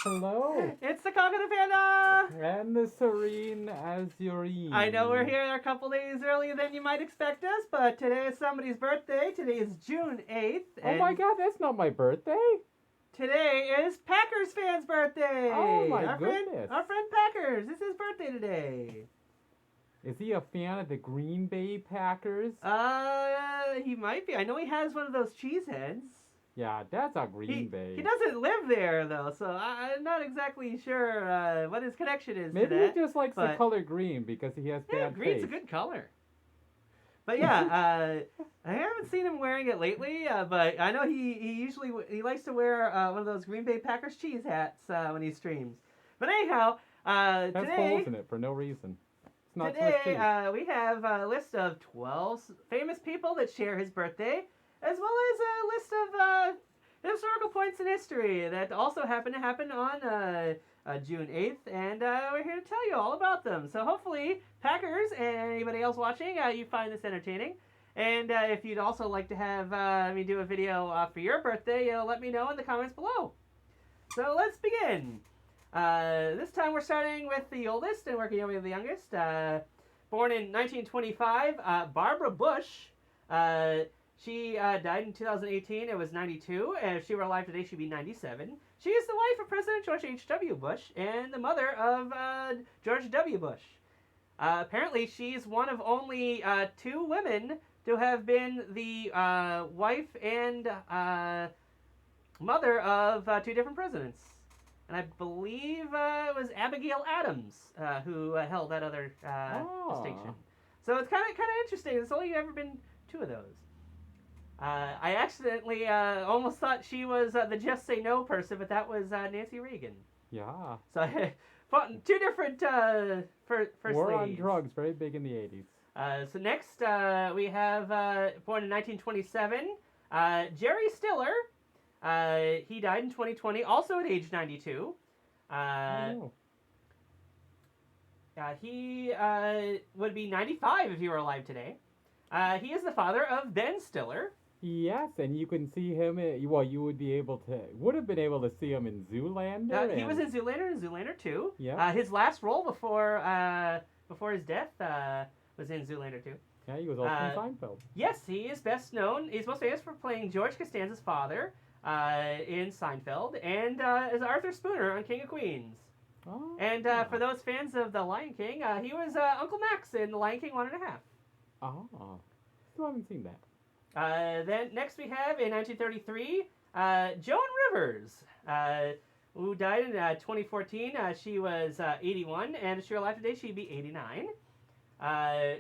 Hello. It's the Cock and the Panda! And the Serene Azurine. I know we're here a couple days earlier than you might expect us, but today is somebody's birthday. Today is June 8th. Oh my god, that's not my birthday. Today is Pakerzfan's birthday! Oh my our goodness. Our friend Packers. It's his birthday today. Is he a fan of the Green Bay Packers? He might be. I know he has one of those cheese heads. Yeah, that's a Green Bay. He doesn't live there, though, so I'm not exactly sure what his connection is Maybe to that. he just likes the color green because he has bad green's taste. a good color. But yeah, I haven't seen him wearing it lately, but I know he likes to wear one of those Green Bay Packers cheese hats when he streams. But anyhow, has today... holes in it for no reason. It's not today, we have a list of 12 famous people that share his birthday, as well as a list of historical points in history that also happen on June 8th, and we're here to tell you all about them. So hopefully, Packers and anybody else watching, you find this entertaining. And if you'd also like to have me do a video for your birthday, let me know in the comments below. So let's begin. This time we're starting with the oldest and working our way to the youngest. Born in 1925, Barbara Bush. She died in 2018. It was 92, and if she were alive today, she'd be 97. She is the wife of President George H.W. Bush and the mother of George W. Bush. Apparently, she's one of only 2 women to have been the wife and mother of 2 different presidents. And I believe it was Abigail Adams who held that other distinction. So it's kind of interesting. There's only ever been 2 of those. I accidentally almost thought she was the Just Say No person, but that was Nancy Reagan. Yeah. So I fought in 2 different first War on ladies. drugs, very big in the 80s. So next we have, born in 1927, Jerry Stiller. He died in 2020, also at age 92. He would be 95 if he were alive today. He is the father of Ben Stiller. Yes, and you can see him. You would have been able to see him in Zoolander. He was in Zoolander and Zoolander 2. Yeah. His last role before his death was in Zoolander 2. Yeah, he was also in Seinfeld. Yes, he is best known. He's most famous for playing George Costanza's father in Seinfeld, and as Arthur Spooner on King of Queens. Oh. And for those fans of The Lion King, he was Uncle Max in The Lion King 1.5. Oh, still haven't seen that. Then next we have in 1933, Joan Rivers, who died in 2014. She was 81, and if she were alive today, she'd be 89.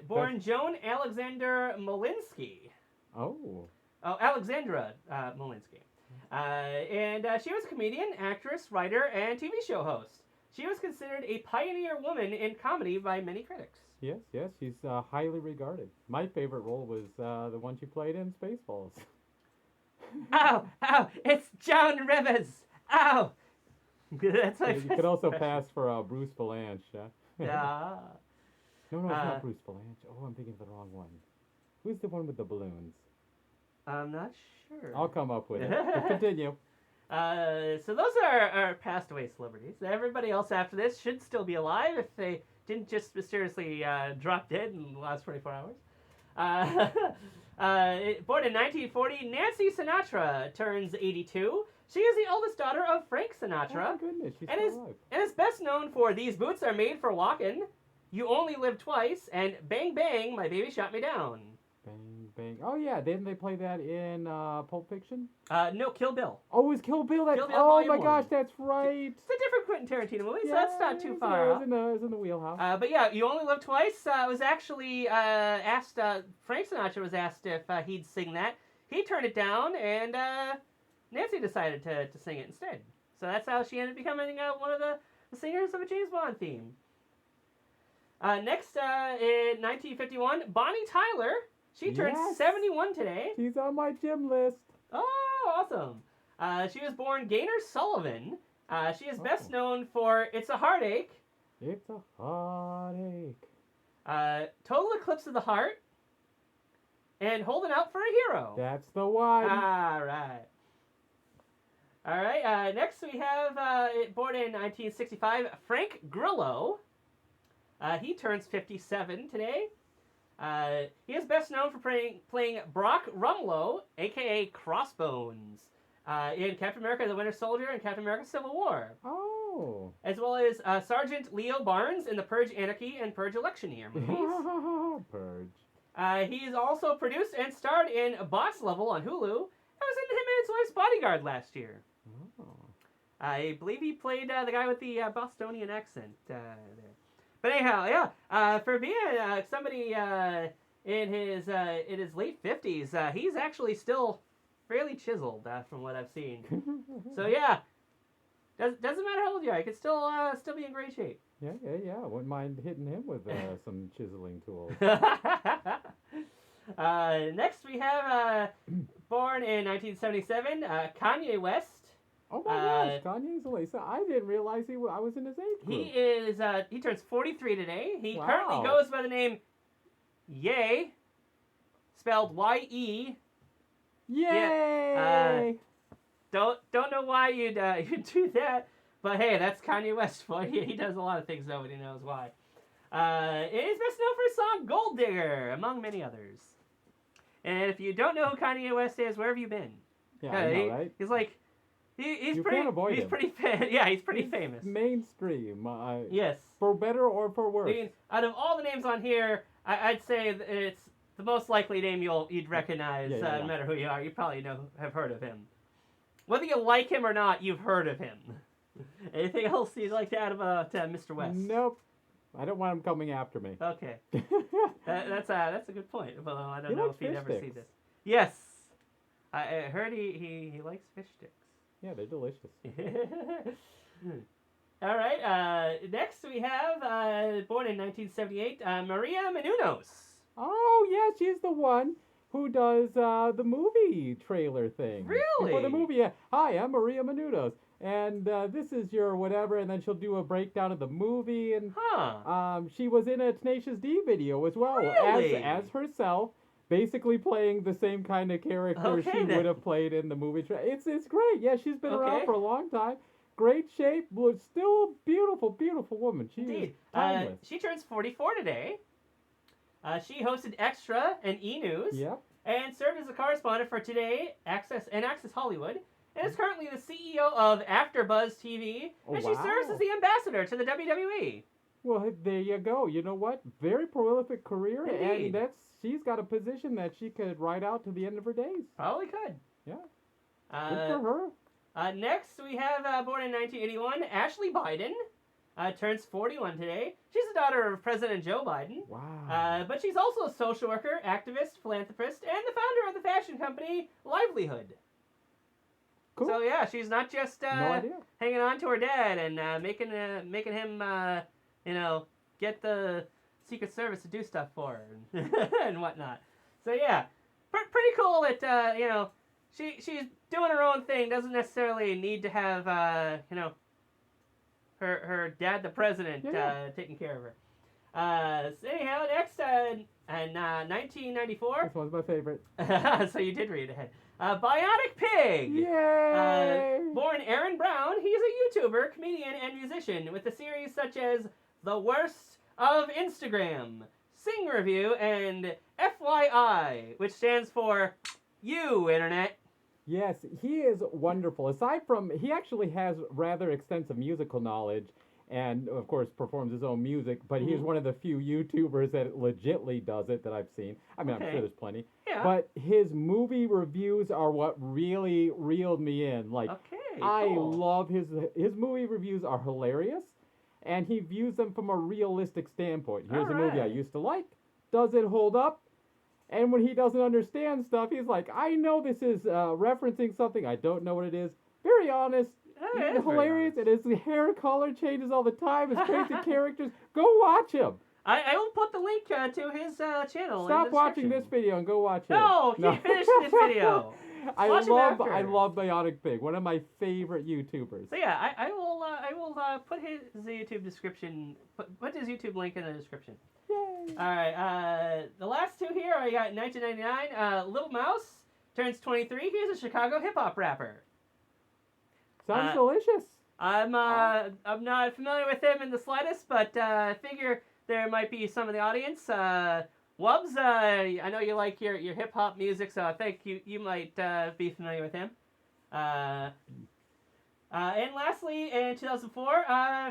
Born Joan Alexander Molinsky. Oh, Alexandra Molinsky. And she was a comedian, actress, writer, and TV show host. She was considered a pioneer woman in comedy by many critics. Yes, she's highly regarded. My favorite role was the one she played in Spaceballs. Ow! It's Joan Rivers! Ow! That's my You could also pass for Bruce Valanche. Yeah. No, it's not Bruce Valanche. Oh, I'm thinking of the wrong one. Who's the one with the balloons? I'm not sure. I'll come up with it. But continue. So those are our passed away celebrities. Everybody else after this should still be alive if they didn't just mysteriously drop dead in the last 24 hours. Born in 1940, Nancy Sinatra turns 82. She is the eldest daughter of Frank Sinatra. Oh my goodness, she's still alive. And is best known for These Boots Are Made for Walkin', You Only Live Twice, and Bang Bang, My Baby Shot Me Down. Bang, bang. Oh, yeah. Didn't they play that in Pulp Fiction? No, Kill Bill. Oh, it was Kill Bill. Kill Bill oh, my 1. gosh, that's right. It's a different Quentin Tarantino movie, so that's not too far off. It was in the wheelhouse. But yeah, You Only Live Twice was actually asked, Frank Sinatra was asked if he'd sing that. He turned it down, and Nancy decided to sing it instead. So that's how she ended up becoming one of the singers of a James Bond theme. Next, in 1951, Bonnie Tyler. She turned 71 today. She's on my gym list. Oh, awesome. She was born Gaynor Sullivan. She is best known for It's a Heartache. It's a heartache. Total Eclipse of the Heart. And Holding Out for a Hero. That's the one. All right. All right. Next we have born in 1965, Frank Grillo. He turns 57 today. He is best known for playing Brock Rumlow, aka Crossbones, in Captain America: The Winter Soldier and Captain America: Civil War. Oh. As well as Sergeant Leo Barnes in the Purge Anarchy and Purge Election Year movies. Purge. He's also produced and starred in Boss Level on Hulu. That was in him and his wife's Bodyguard last year. Oh. I believe he played the guy with the Bostonian accent there. But anyhow, yeah, for being somebody in his late 50s, he's actually still fairly chiseled from what I've seen. So yeah, doesn't matter how old you are, you can still be in great shape. Yeah. Wouldn't mind hitting him with some chiseling tools. Next we have born in 1977, Kanye West. Oh my gosh, Kanye's late. So I didn't realize I was in his age group. He turns 43 today. He Wow. currently goes by the name Ye, spelled Y-E. Yay! Don't know why you'd do that, but hey, that's Kanye West for you. He does a lot of things nobody knows why. He's best known for his song Gold Digger, among many others. And if you don't know who Kanye West is, where have you been? Yeah, I know, right? He's like, he's You pretty. can't avoid he's him. pretty he's pretty famous. Mainstream. Yes. For better or for worse. I mean, out of all the names on here, I'd say it's the most likely name you'd recognize, Yeah. no matter who you are. You probably have heard of him. Whether you like him or not, you've heard of him. Anything else you'd like to add about Mr. West? Nope. I don't want him coming after me. Okay. That's a good point. Although I don't He know likes if he'd fish ever see sticks. this. Yes. I heard he likes fish sticks. Yeah, they're delicious. All right. Next we have born in 1978, Maria Menounos. Oh, yeah, she's the one who does the movie trailer thing. Really? For the movie, yeah. Hi, I'm Maria Menounos, and this is your whatever, and then she'll do a breakdown of the movie, and she was in a Tenacious D video as well, Really? as herself, basically playing the same kind of character she would have played in the movie. It's great. Yeah, she's been around for a long time. Great shape, but still beautiful, beautiful woman. She is timeless. She turns 44 today. She hosted Extra and E! News. Yep. And served as a correspondent for Today, Access Hollywood, and is currently the CEO of AfterBuzz TV, and she serves as the ambassador to the WWE. Well, there you go. You know what? Very prolific career, Indeed. and she's got a position that she could ride out to the end of her days. Probably could. Yeah. Good for her. Next, we have, born in 1981, Ashley Biden. Turns 41 today. She's the daughter of President Joe Biden. Wow. But she's also a social worker, activist, philanthropist, and the founder of the fashion company Livelihood. Cool. So yeah, she's not just No idea. hanging on to her dad and making him get the Secret Service to do stuff for her and whatnot. So yeah, pretty cool that she's doing her own thing. Doesn't necessarily need to have her dad, the president, taking care of her. So anyhow, next in 1994. This one's my favorite. So you did read ahead. Bionic Pig. Yay! Born Aaron Brown, he's a YouTuber, comedian, and musician with a series such as The Worst of Instagram, Sing Review, and FYI, which stands for You Internet. Yes, he is wonderful. Aside from, he actually has rather extensive musical knowledge and, of course, performs his own music, but he is one of the few YouTubers that legitly does it that I've seen. I mean, I'm sure there's plenty. Yeah. But his movie reviews are what really reeled me in. Like, I love his movie reviews are hilarious, and he views them from a realistic standpoint. Here's a movie I used to like. Does it hold up? And when he doesn't understand stuff, he's like, I know this is referencing something. I don't know what it is. Very honest. Hilarious. And his hair color changes all the time. His crazy characters. Go watch him. I will put the link to his channel. Stop watching this video and go watch him. No, finish this video. I love Bionic Pig. One of my favorite YouTubers. So yeah, I will put his YouTube description. Put his YouTube link in the description. Yay. All right. The last two here I got 1999. Little Mouse turns 23. He's a Chicago hip hop rapper. Sounds delicious. I'm not familiar with him in the slightest, but I figure there might be some in the audience. Wubbs, I know you like your hip hop music, so I think you might be familiar with him. And lastly, in 2004,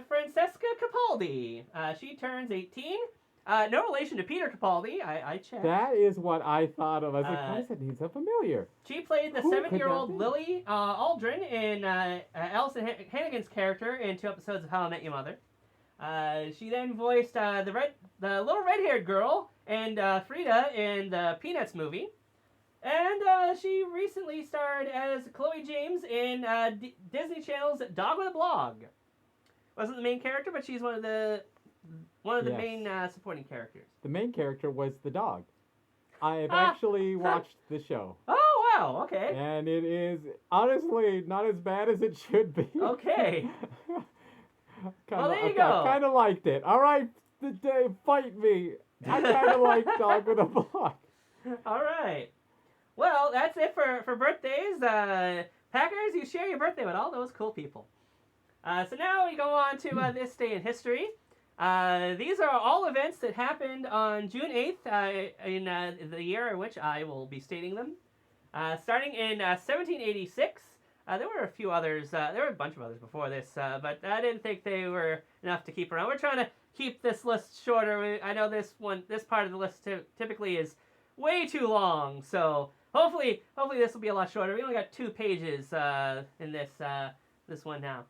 Francesca Capaldi. She turns 18. No relation to Peter Capaldi. I checked. That is what I thought of. I was like, why does it need so familiar? She played the 7-year-old Lily Aldrin in Alison Hannigan's character in 2 episodes of How I Met Your Mother. She then voiced the little red-haired girl and Frida in the Peanuts movie. And she recently starred as Chloe James in Disney Channel's Dog with a Blog. Wasn't the main character, but she's one of the main supporting characters. The main character was the dog. I have actually watched the show. Oh, wow, okay. And it is, honestly, not as bad as it should be. Okay. Well, there you go. I kind of liked it. All right, fight me. I kind of like Dog with a Blog. All right. Well, that's it for birthdays. Packers, you share your birthday with all those cool people. So now we go on to this day in history. These are all events that happened on June 8th in the year in which I will be stating them. Starting in 1786, there were a few others. There were a bunch of others before this, but I didn't think they were enough to keep around. We're trying to keep this list shorter. I know this part of the list typically is way too long, so hopefully this will be a lot shorter. We only got 2 pages in this one now.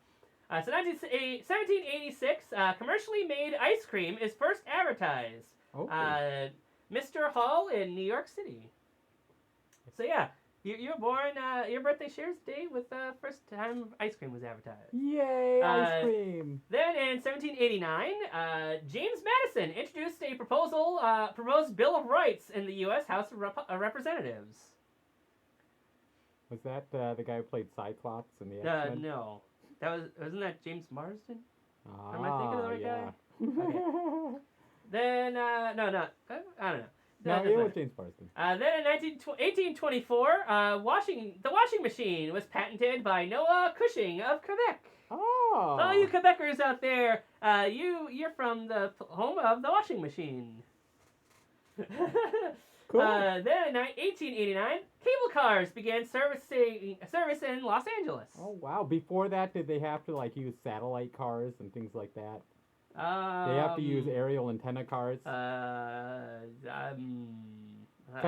So 1786, commercially made ice cream is first advertised. Okay. Mr. Hall in New York City. So yeah, you were born, your birthday shares date with the first time ice cream was advertised. Yay, ice cream. Then in 1789, James Madison introduced a proposed Bill of Rights in the U.S. House of Representatives. Was that the guy who played Cyclops in the X-Men? No. Wasn't that James Marsden? Am I thinking of the right guy? Okay. Then, no, I don't know. No, it was James Marsden. Then in 1824, the washing machine was patented by Noah Cushing of Quebec. Oh. So all you Quebecers out there, you're from the home of the washing machine. Cool. Then in 1889, cable cars began service in Los Angeles. Oh wow! Before that, did they have to use satellite cars and things like that? They have to use aerial antenna cars. Because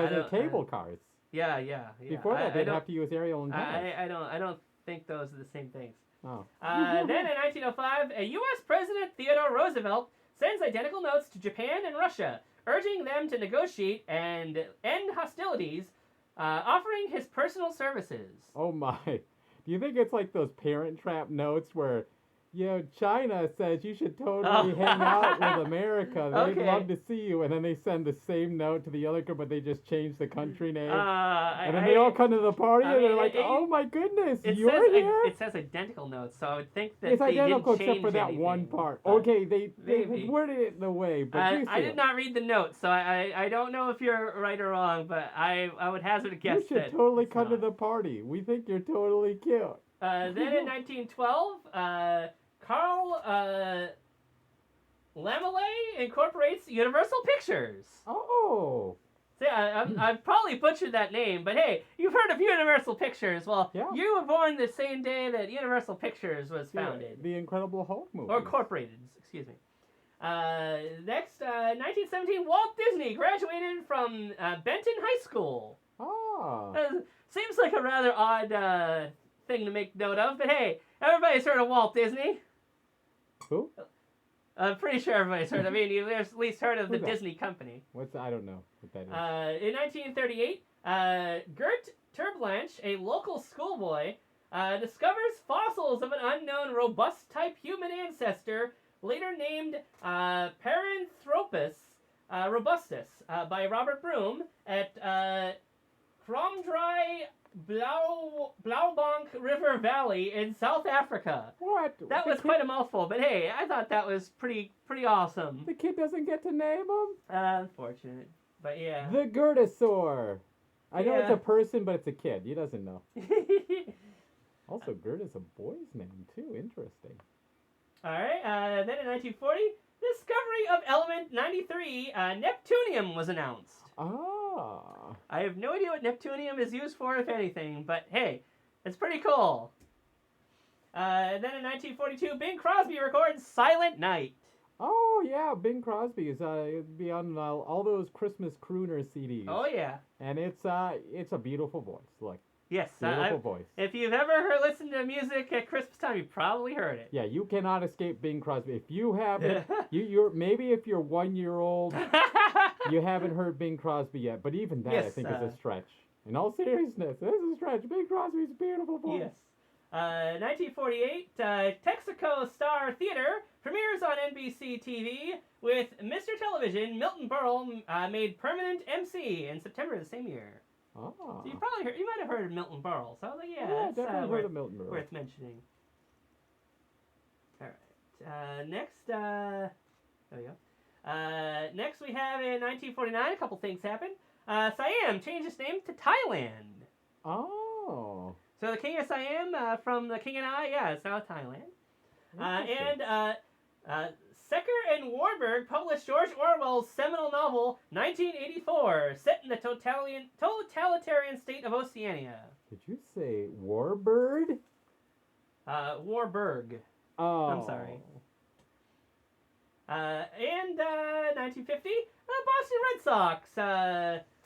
they're cable cars. Yeah. Before that, they'd have to use aerial antennas. I don't think those are the same things. Oh. Then in 1905, a U.S. President Theodore Roosevelt sends identical notes to Japan and Russia, urging them to negotiate and end hostilities, offering his personal services. Oh my. Do you think it's like those Parent Trap notes where, China says you should totally hang out with America. They'd love to see you. And then they send the same note to the other group, but they just change the country name. And then they all come to the party and they're like, oh my goodness, you're here? It says identical notes, so I would think that it's they identical didn't change except for that anything, one part. Okay, they worded it in a way, but I did not read the notes, so I don't know if you're right or wrong, but I would hazard a guess that you should totally come to the party. We think you're totally cute. Then in 1912, Carl Laemmle incorporates Universal Pictures. Oh. So yeah, I've probably butchered that name, but hey, you've heard of Universal Pictures. Well, you were born the same day that Universal Pictures was founded. The Incredible Hulk movie. Or incorporated, excuse me. Next, 1917, Walt Disney graduated from Benton High School. Oh. Seems like a rather odd thing to make note of, but hey, everybody's heard of Walt Disney. Who? I'm pretty sure everybody's heard. I mean, you've at least heard of the Disney Company. I don't know what that is. In 1938, Gert Terblanche, a local schoolboy, discovers fossils of an unknown robust-type human ancestor, later named Paranthropus robustus, by Robert Broom at Kromdry Blaubank River Valley in South Africa. What? That was quite a mouthful, but hey, I thought that was pretty awesome. The kid doesn't get to name him? Unfortunate, but yeah. The Gertosaur. I know it's a person, but it's a kid. He doesn't know. Also, Gert is a boy's name, too. Interesting. All right. Then in 1940, discovery of element 93, neptunium, was announced. Ah. I have no idea what neptunium is used for, if anything, but hey, it's pretty cool. Then in 1942, Bing Crosby records Silent Night. Oh, yeah, Bing Crosby is be on all those Christmas crooner CDs. Oh, yeah. And it's a beautiful voice. Like, yes, beautiful voice. If you've ever listened to music at Christmas time, you probably heard it. Yeah, you cannot escape Bing Crosby. If you haven't, you're maybe if you're 1 year old, you haven't heard Bing Crosby yet. But even that, I think, is a stretch. In all seriousness, this is a stretch. Bing Crosby's a beautiful voice. Yes. 1948, Texaco Star Theater premieres on NBC TV with Mr. Television Milton Berle made permanent MC in September of the same year. Oh. So you might have heard of Milton Berle. So I was like, yeah, definitely heard of Milton Berle. Worth mentioning. All right. Next, there we go. Next we have in 1949, a couple things happen. Siam changed its name to Thailand. Oh. So the King of Siam from The King and I, it's now Thailand. Secker and Warburg published George Orwell's seminal novel 1984, set in the totalitarian state of Oceania. Did you say Warbird? Warburg. Oh. I'm sorry. And 1950, Boston Red Sox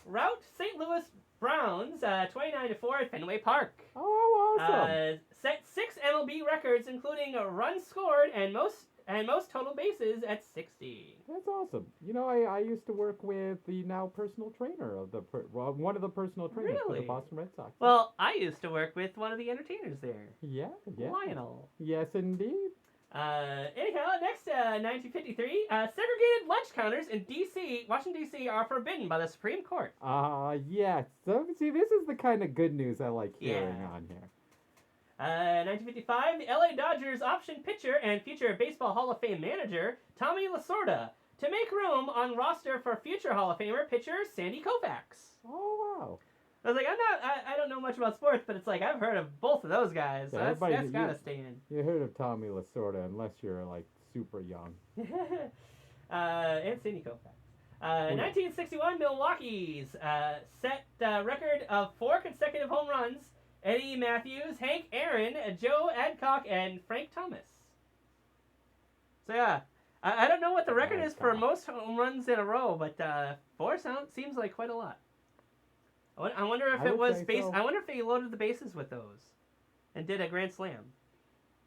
rout St. Louis Browns 29-4 at Fenway Park. Oh, awesome! Set 6 MLB records, including a run scored and most total bases at 60. That's awesome. You know, I used to work with the now personal trainer of one of the personal trainers for the Boston Red Sox. Well, I used to work with one of the entertainers there. Yeah. Lionel. Yes, indeed. Anyhow, next, 1953, segregated lunch counters in Washington, D.C. are forbidden by the Supreme Court. Yes. So, see, this is the kind of good news I like hearing on here. 1955, the LA Dodgers optioned pitcher and future Baseball Hall of Fame manager Tommy Lasorda to make room on roster for future Hall of Famer pitcher Sandy Koufax. Oh, wow. I was like, I don't know much about sports, but it's like, I've heard of both of those guys, so that's gotta stay in. You heard of Tommy Lasorda, unless you're, like, super young. And Sandy Koufax. 1961, Milwaukee's set record of 4 consecutive home runs. Eddie Matthews, Hank Aaron, Joe Adcock, and Frank Thomas. So yeah, I don't know what the record is for most home runs in a row, but 4 seems like quite a lot. I wonder if it was base. So. I wonder if they loaded the bases with those, and did a grand slam.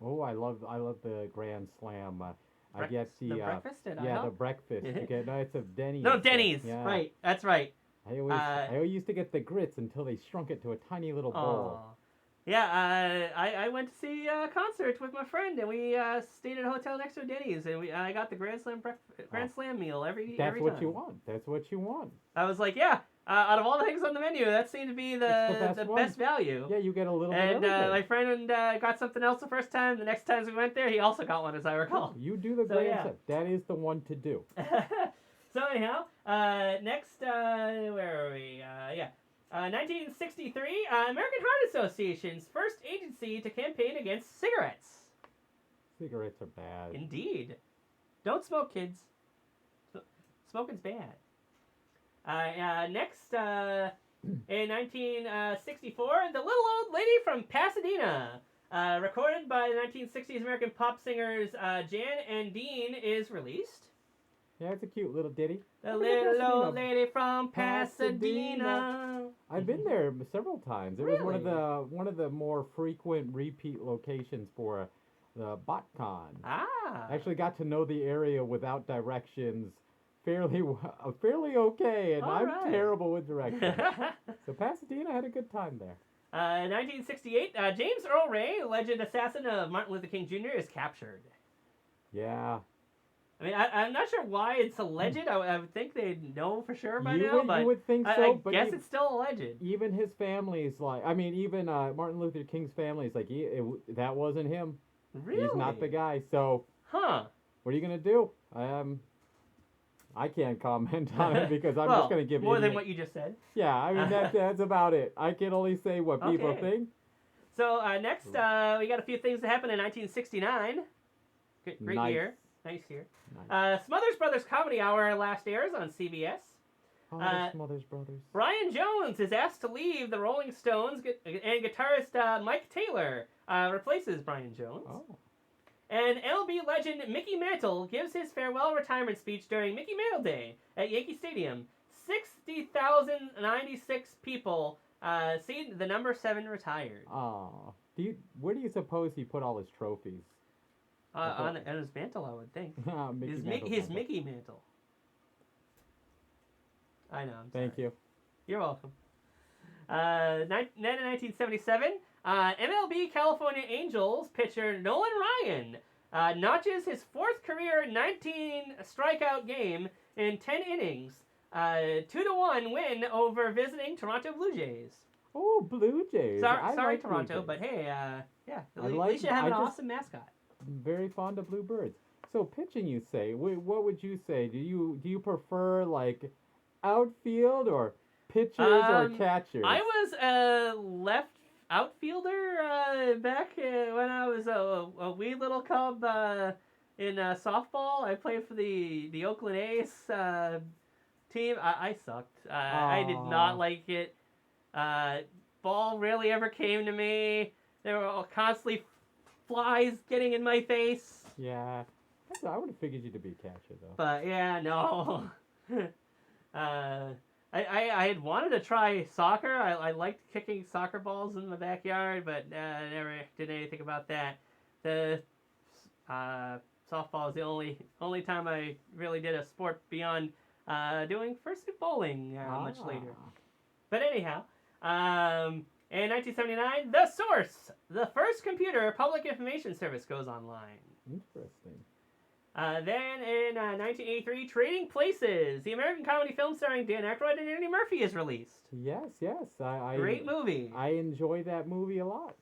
Oh, I love the grand slam. I guess the breakfast. The breakfast. No, it's a Denny's. No, Denny's. Yeah. Right, that's right. I always used to get the grits until they shrunk it to a tiny little bowl. Yeah, I went to see a concert with my friend, and we stayed at a hotel next to a Denny's, and I got the grand slam meal every time. That's what you want. That's what you want. I was like, yeah. Out of all the things on the menu, that seemed to be the best value. Yeah, you get a little bit of everything. My friend got something else the first time. The next times we went there, he also got one, as I recall. You do the grand slam. That is the one to do. So anyhow, next, where are we? 1963, American Heart Association's first agency to campaign against cigarettes. Cigarettes are bad. Indeed. Don't smoke, kids. Smoking's bad. Next, in 1964, The Little Old Lady from Pasadena, recorded by the 1960s American pop singers Jan and Dean, is released. Yeah, it's a cute little ditty. The little old lady from Pasadena. I've been there several times. It was one of the more frequent repeat locations for the BotCon. Actually got to know the area without directions fairly okay, and I'm terrible with directions. So Pasadena had a good time there. 1968, James Earl Ray, alleged assassin of Martin Luther King Jr., is captured. Yeah. I mean, I'm not sure why it's alleged. I would think they'd know for sure by now, but you would think so, I guess it's still alleged. Even his family's even Martin Luther King's family is like, that wasn't him. Really? He's not the guy. So, what are you going to do? I can't comment on it because I'm just going to give you more than what you just said. Yeah, I mean, that's about it. I can only say what people think. So next, we got a few things that happened in 1969. Great year. Nice year. Nice. Smothers Brothers Comedy Hour last airs on CBS. The Smothers Brothers. Brian Jones is asked to leave the Rolling Stones, and guitarist Mike Taylor replaces Brian Jones. Oh. And MLB legend Mickey Mantle gives his farewell retirement speech during Mickey Mantle Day at Yankee Stadium. 60,096 people see the number 7 retired. Oh. Where do you suppose he put all his trophies? On his mantle, I would think. His Mickey Mantle. I know. Thank you. You're welcome. Then in 1977, MLB California Angels pitcher Nolan Ryan notches his 4th career 19 strikeout game in 10 innings. 2-1 win over visiting Toronto Blue Jays. Oh, Blue Jays. Sorry, Toronto, but hey, at least you have an awesome mascot. I'm very fond of bluebirds. So pitching, you say? What would you say? Do you prefer like outfield or pitchers or catchers? I was a left outfielder back when I was a wee little cub in softball. I played for the Oakland A's team. I sucked. I did not like it. Ball rarely ever came to me. There were constantly flies getting in my face. Yeah. I would have figured you to be a catcher, though. But, yeah, no. I had wanted to try soccer. I liked kicking soccer balls in the backyard, but I never did anything about that. The softball is the only time I really did a sport beyond doing first bowling much later. But anyhow, in 1979, The Source, the first computer public information service, goes online. Interesting. Then in 1983, Trading Places, the American comedy film starring Dan Aykroyd and Eddie Murphy, is released. Yes. Great movie. I enjoy that movie a lot.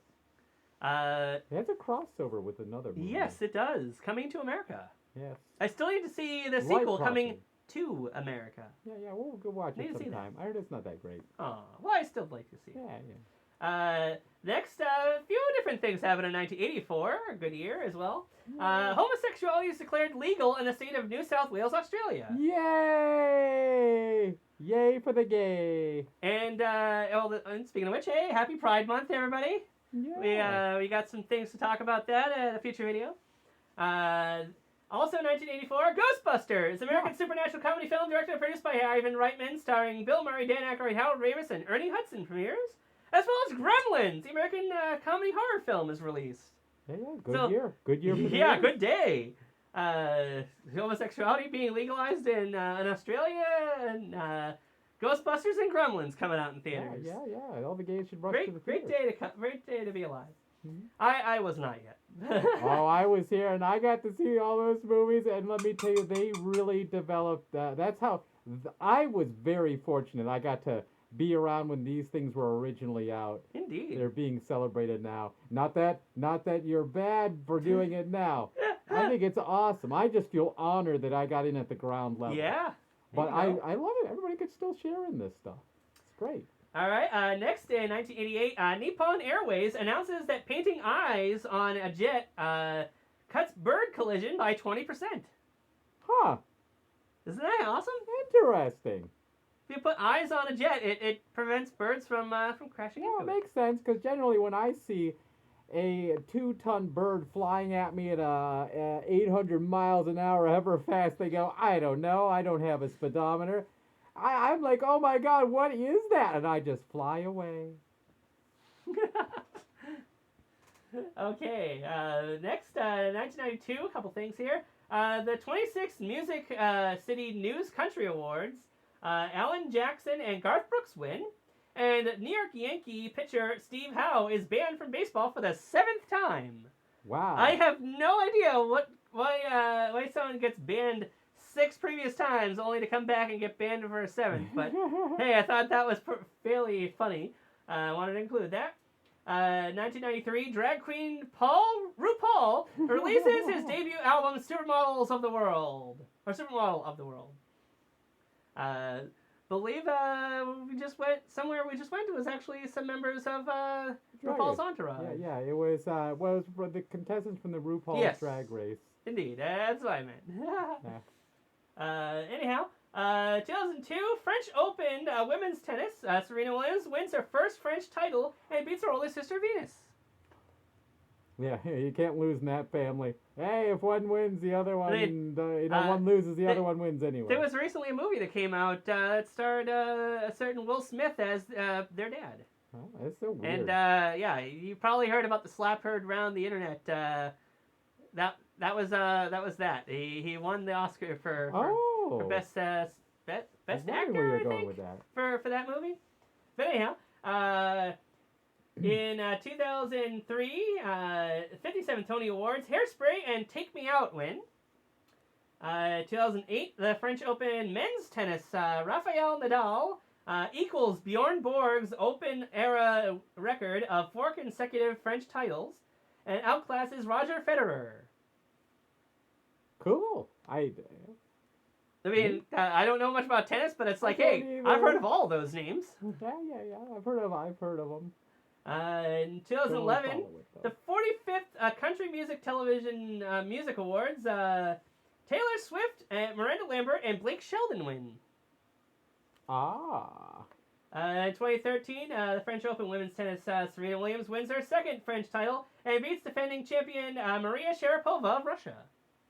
It has a crossover with another movie. Yes, it does. Coming to America. Yes. I still need to see the sequel, Coming to America. Yeah, we'll go watch it sometime. I heard it's not that great. Oh, well, I still like to see it. Yeah. Next, a few different things happened in 1984, a good year as well. Homosexuality is declared legal in the state of New South Wales, Australia. Yay! Yay for the gay. And speaking of which, hey, happy Pride Month, everybody. Yeah. We got some things to talk about that in a future video. Also, 1984, Ghostbusters, American supernatural comedy film directed and produced by Ivan Reitman, starring Bill Murray, Dan Aykroyd, Harold Ramis, and Ernie Hudson, premieres. As well as Gremlins, the American comedy horror film, is released. Yeah, good year. Good year for the Yeah, good day. Homosexuality being legalized in Australia, and Ghostbusters and Gremlins coming out in theaters. Yeah. All the gays should rush to the theaters. Great day to be alive. Mm-hmm. I was not yet. Oh, I was here, and I got to see all those movies, and let me tell you, they really developed. That's how I was very fortunate. I got to be around when these things were originally out. Indeed. They're being celebrated now. Not that you're bad for doing it now. I think it's awesome. I just feel honored that I got in at the ground level. Yeah. But I love it. Everybody could still share in this stuff. It's great. All right. Next, in 1988, Nippon Airways announces that painting eyes on a jet cuts bird collision by 20%. Huh. Isn't that awesome? Interesting. If you put eyes on a jet, it prevents birds from crashing into it. Yeah, makes sense, because generally when I see a 2-ton bird flying at me at 800 miles an hour, however fast they go, I don't know, I don't have a speedometer. I'm like, oh my God, what is that? And I just fly away. Okay, next, 1992, a couple things here. The 26th Music City News Country Awards, Alan Jackson and Garth Brooks win, and New York Yankee pitcher Steve Howe is banned from baseball for the 7th time. Wow. I have no idea why someone gets banned 6 previous times only to come back and get banned for a 7th. But hey, I thought that was fairly funny. I wanted to include that. 1993, drag queen RuPaul releases his debut album, Supermodel of the World. believe we just went it was actually some members of RuPaul's entourage. Yeah. It was the contestants from the RuPaul's Drag Race. Indeed, that's what I meant. Anyhow, 2002 French Open women's tennis. Serena Williams wins her first French title and beats her older sister Venus. Yeah, you can't lose in that family. Hey, if one wins, the other one, one loses, the other one wins anyway. There was recently a movie that came out that starred a certain Will Smith as their dad. Oh, that's so weird. And you probably heard about the slap heard around the internet. That was that. He won the Oscar for best actor. Where you're going with that. For that movie. But anyhow, in 2003, 57 Tony Awards, Hairspray and Take Me Out win. 2008, the French Open men's tennis, Rafael Nadal equals Bjorn Borg's Open era record of 4 consecutive French titles and outclasses Roger Federer. Cool. I don't know much about tennis, but it's like, hey, I've heard of all those names. Yeah. I've heard of them. In 2011, the 45th Country Music Television Music Awards, Taylor Swift, Miranda Lambert, and Blake Shelton win. In 2013, the French Open women's tennis, Serena Williams wins her second French title and beats defending champion Maria Sharapova of Russia.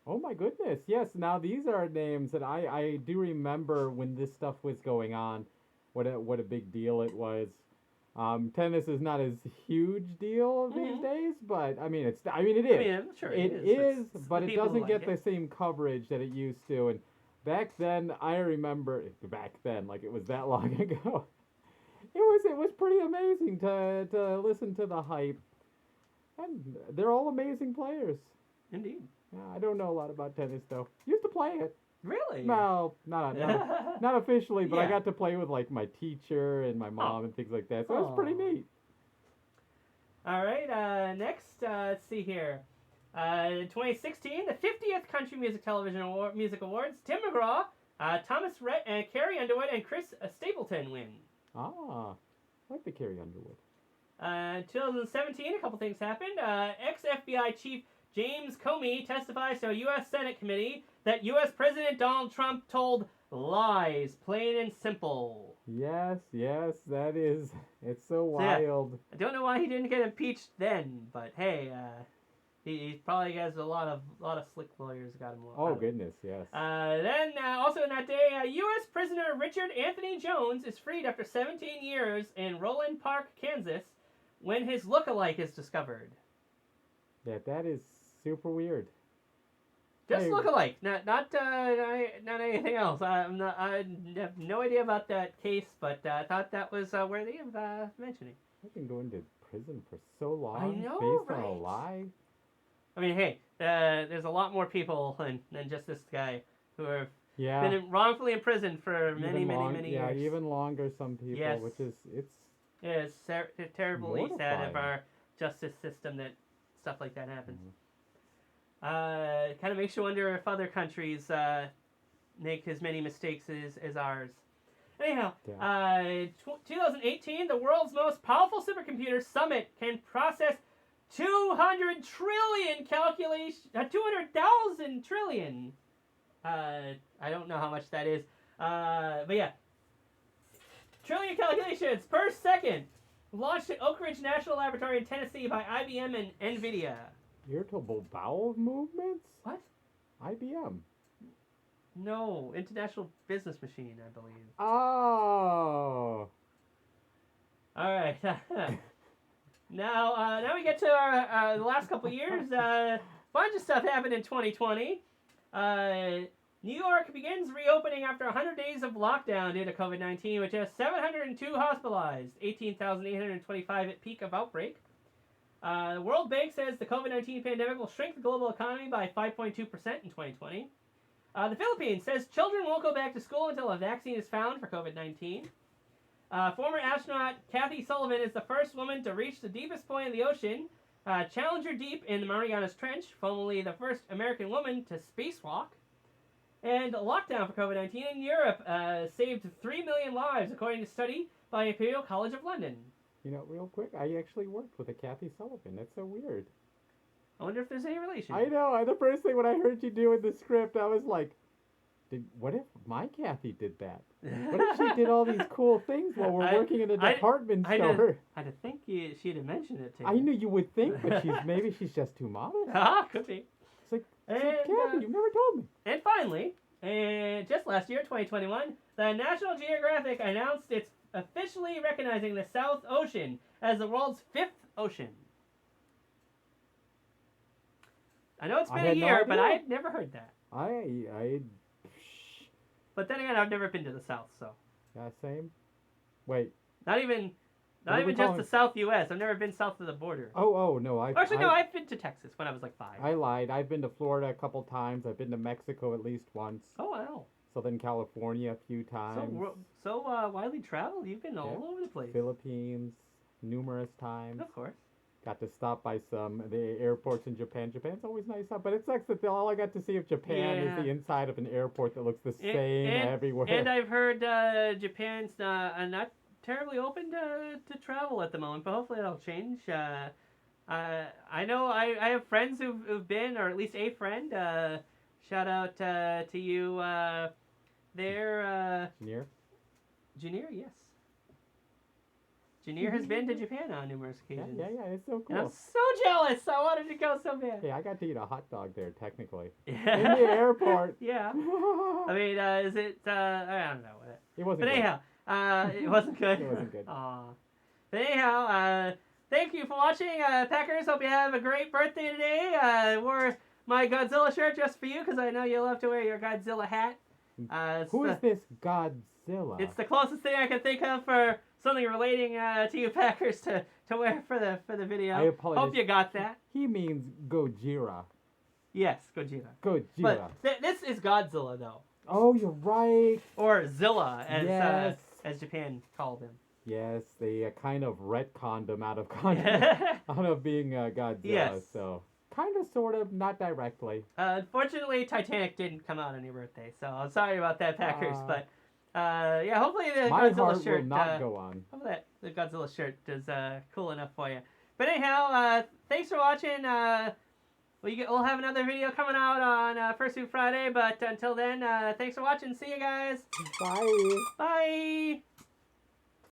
Oh my goodness, yes. Now these are names that I do remember when this stuff was going on, what a big deal it was. Tennis is not as huge deal these days, but it is. I'm sure it is, but it doesn't get the same coverage that it used to. And back then, I remember like it was that long ago. It was pretty amazing to listen to the hype, and they're all amazing players. Indeed. I don't know a lot about tennis though. Used to play it. Really? No, not officially, but I got to play with like my teacher and my mom and things like that. So it was pretty neat. All right. Next, let's see here. 2016, the 50th Country Music Television Music Awards. Tim McGraw, Thomas Rhett, and Carrie Underwood and Chris Stapleton win. I like the Carrie Underwood. 2017, a couple things happened. Ex-FBI Chief James Comey testifies to a U.S. Senate committee that U.S. President Donald Trump told lies, plain and simple. Yes, that is. It's so wild. I don't know why he didn't get impeached then, but hey, he probably has a lot of slick lawyers got him. Oh goodness, yes. Then also in that day, U.S. prisoner Richard Anthony Jones is freed after 17 years in Roland Park, Kansas, when his look-alike is discovered. Yeah, that is super weird. Just look-alike, not anything else. I have no idea about that case, but I thought that was worthy of mentioning. I've been going to prison for so long. I know, based right? on a lie. I mean, hey, there's a lot more people than just this guy who have been wrongfully imprisoned for many years. Yeah, even longer. Some people, yes. which it's terribly mortifying. sad of our justice system that stuff like that happens. Mm-hmm. Kind of makes you wonder if other countries make as many mistakes as ours. Anyhow, 2018, the world's most powerful supercomputer Summit can process 200 trillion 200,000 trillion. I don't know how much that is, but yeah, trillion calculations per second. Launched at Oak Ridge National Laboratory in Tennessee by IBM and NVIDIA. Irritable bowel movements? What? IBM. No, International Business Machine, I believe. Oh. All right. Now we get to our the last couple years. Bunch of stuff happened in 2020. New York begins reopening after 100 days of lockdown due to COVID-19, which has 702 hospitalized, 18,825 at peak of outbreak. The World Bank says the COVID-19 pandemic will shrink the global economy by 5.2% in 2020. The Philippines says children won't go back to school until a vaccine is found for COVID-19. Former astronaut Kathy Sullivan is the first woman to reach the deepest point in the ocean, Challenger Deep in the Marianas Trench, formerly the first American woman to spacewalk. And lockdown for COVID-19 in Europe saved 3 million lives, according to a study by Imperial College of London. You know, real quick, I actually worked with a Kathy Sullivan. That's so weird. I wonder if there's any relation. I know. The first thing when I heard you do in the script, I was like, what if my Kathy did that? What if she did all these cool things while we're working in a department store? I'd think she'd have mentioned it to you. I knew you would think, but maybe she's just too modest. Could be. It's like, Kathy, you've never told me. And finally, just last year, 2021, the National Geographic announced it's officially recognizing the South Ocean as the world's 5th ocean. I know it's been a year, but I had never heard that. But then again, I've never been to the South, so. Yeah, same. Wait. Not even just the South U.S. I've never been south of the border. Oh, no. I've been to Texas when I was like 5. I lied. I've been to Florida a couple times. I've been to Mexico at least once. Oh, wow. Southern California a few times. So widely traveled. You've been all over the place. Philippines, numerous times. Of course. Got to stop by some of the airports in Japan. Japan's always nice, but it sucks that all I got to see of Japan is the inside of an airport that looks the same everywhere. And I've heard Japan's not terribly open to travel at the moment, but hopefully that'll change. I know I have friends who've been, or at least a friend. Shout out to you there. Junior, yes. Junior has been to Japan on numerous occasions. Yeah, it's so cool. And I'm so jealous. I wanted to go so bad. Hey, I got to eat a hot dog there, technically. Yeah. In the airport. Yeah. I mean, is it, I don't know. It wasn't good. But anyhow, it wasn't good. It wasn't good. Aw. But anyhow, thank you for watching, Packers. Hope you have a great birthday today. I wore my Godzilla shirt just for you because I know you love to wear your Godzilla hat. Who is this Godzilla? It's the closest thing I can think of for something relating to you Packers to wear for the video. I apologize. Hope you got that. He means Gojira. Yes, Gojira. Gojira. But this is Godzilla, though. Oh, you're right. Or Zilla, as Japan called him. Yes, they kind of retconned him out of out of being Godzilla. Yes. So kind of, sort of, not directly. Unfortunately, Titanic didn't come out on your birthday, so I'm sorry about that, Packers. But hopefully the Godzilla shirt will not go on. Hopefully the Godzilla shirt is cool enough for you. But anyhow, thanks for watching. We'll have another video coming out on Fursuit Friday. But until then, thanks for watching. See you guys. Bye. Bye.